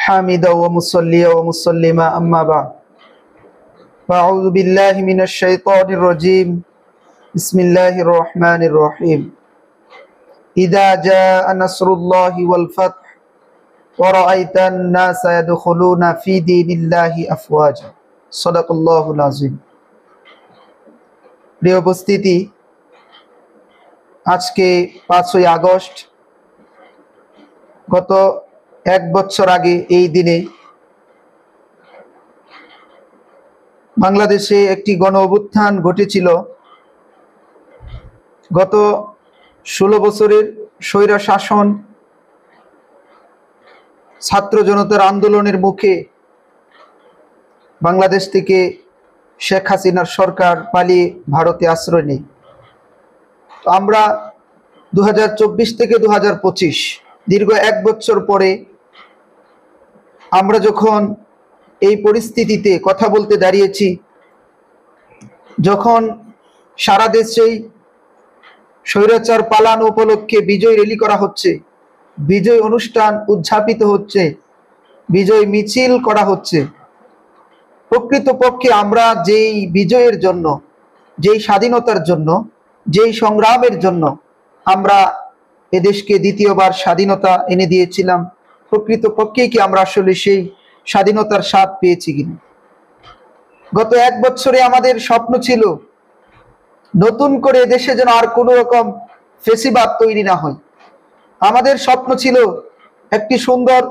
حامدا ومصليا ومسلما أما بعد فأعوذ بالله من الشيطان الرجيم بسم الله الرحمن الرحيم إذا جاء نصر الله والفتح ورأيت الناس يدخلون في دين الله أفواجا صدق الله العظيم প্রিয় উপস্থিতি, আজকে 5ই আগস্ট, গত এক বছর আগে এই দিনে বাংলাদেশে একটি গণ অভ্যুত্থান ঘটেছিল। গত 16 বছরের স্বৈর শাসন, ছাত্র জনতার আন্দোলনের মুখে বাংলাদেশ থেকে শেখ হাসিনার সরকার পালিয়ে ভারতে আশ্রয় নেয়। তো আমরা 2024 থেকে 2025 দীর্ঘ এক বছর পরে আমরা যখন এই পরিস্থিতিতে কথা বলতে দাঁড়িয়েছি, যখন সারা দেশেই স্বৈরাচার পালানো উপলক্ষে বিজয় র্যালি করা হচ্ছে, বিজয় অনুষ্ঠান উদযাপিত হচ্ছে, বিজয় মিছিল করা হচ্ছে, প্রকৃতপক্ষে আমরা যেই বিজয়ের জন্য, যেই স্বাধীনতার জন্য, যেই সংগ্রামের জন্য আমরা এদেশকে দ্বিতীয়বার স্বাধীনতা এনে দিয়েছিলাম, প্রকৃতপক্ষে কি আমরা আসলে সেই স্বাধীনতার স্বাদ পেয়েছি কিনা? গত এক বছরে আমাদের স্বপ্ন ছিল নতুন করে দেশে যেন আর কোনো রকম ফেসিবাদ তৈরি না হয়। আমাদের স্বপ্ন ছিল একটি সুন্দর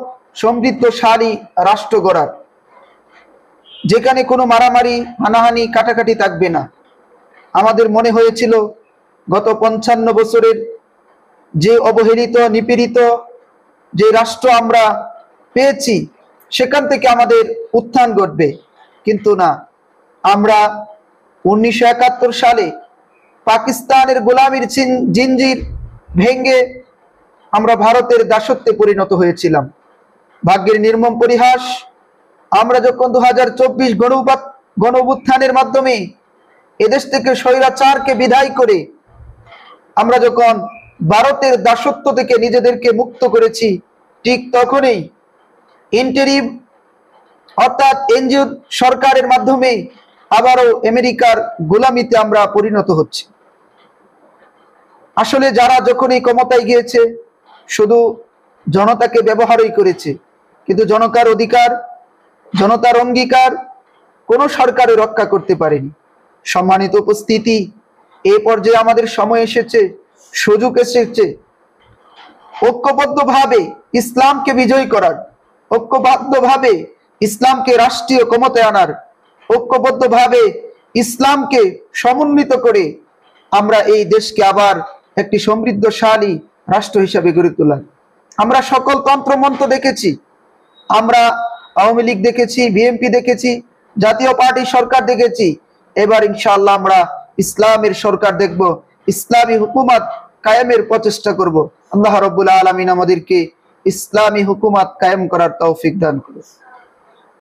সমৃদ্ধশালী রাষ্ট্র গড়ার, যেখানে কোনো মারামারি, হানাহানি, কাটাকাটি থাকবে না। আমাদের মনে হয়েছিল গত 55 বছরের যে অবহেলিত, নিপীড়িত যে রাষ্ট্র আমরা পেয়েছি, সেখান থেকে আমাদের উত্থান ঘটবে। কিন্তু না, আমরা 1971 সালে পাকিস্তানের গোলামির জিঞ্জির ভেঙে আমরা ভারতের দাসত্বে পরিণত হয়েছিলাম। ভাগ্যের নির্মম পরিহাস, আমরা যখন 2024 গণ অভ্যুত্থানের মাধ্যমে এদেশ থেকে স্বৈরাচারকে বিদায় করে আমরা যখন ভারতের দাসত্ব থেকে নিজেদেরকে মুক্ত করেছি, ঠিক তখনই ইন্টারিম অর্থাৎ এনজিও সরকারের মাধ্যমে আবারও আমেরিকার গোলামিতে আমরা পরিণত হচ্ছি। আসলে যারা যখন এই ক্ষমতায় গিয়েছে, শুধু জনতাকে ব্যবহারই করেছে, কিন্তু জনতার অধিকার, জনতার অঙ্গীকার কোনো সরকারে রক্ষা করতে পারেনি। সম্মানিত উপস্থিতি, এই পর্যায়ে আমাদের সময় এসেছে, সুযোগ এসেছে ঐক্যবদ্ধভাবে ইসলামকে বিজয় করার, ঐক্যবদ্ধভাবে ইসলামকে রাষ্ট্রীয় ক্ষমতায় আনার, ঐক্যবদ্ধভাবে ইসলামকে সমন্বিত করে আমরা এই দেশকে আবার একটি সমৃদ্ধশালী রাষ্ট্র হিসাবে গড়ে তোলার। আমরা সকল তন্ত্রমন্ত্র দেখেছি, আমরা আওয়ামী লীগ দেখেছি, বিএনপি দেখেছি, জাতীয় পার্টি সরকার দেখেছি। এবার ইনশাআল্লাহ আমরা ইসলামের সরকার দেখব, ইসলামী হুকুমত কায়েমের প্রচেষ্টা করব। আল্লাহ রাব্বুল আলামিন আমাদেরকে ইসলামী হুকুমত কায়েম করার তৌফিক দান করুন।